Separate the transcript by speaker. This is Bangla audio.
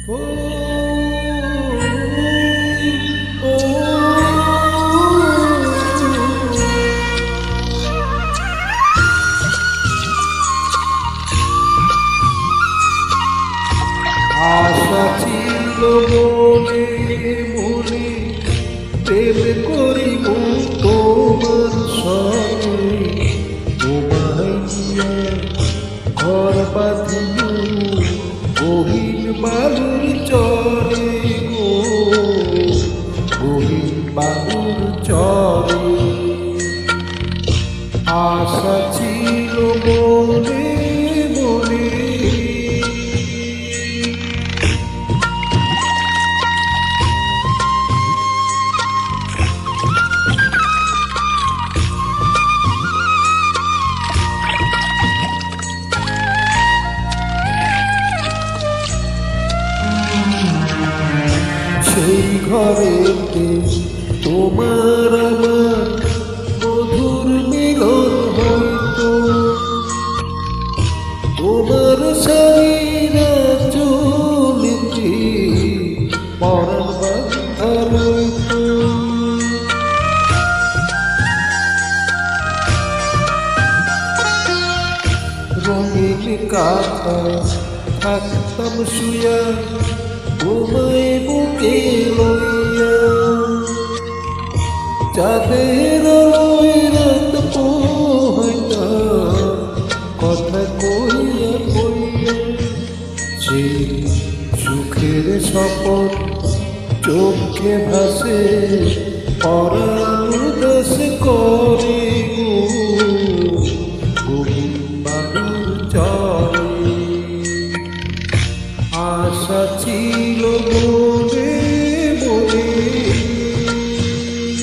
Speaker 1: ও আশা ছিল মনে মনে প্রেম করিব তোমার সঙ্গে তোমায় নিয়ে ঘর বাঁধিব গহীন বালুর চরে গো গহীন বালুর চরে আশা ছিল মনে মনে সেই ঘরেতে তোমার আমার মধুর মিলন হইতো তোমার শরীরে চলিতে পরাণ বাঁধা রইতো রঙিন কাঁথা থাকতাম শুয়া তোমায় বুকে লইয়া চাঁদের আলোয় রাত পোহাইতা কথা কইয়া কইয়া সেই সুখের শপথ চোখে ভাসে পরাণ উদাস করে গহীন বালুর চরে আশা ছিল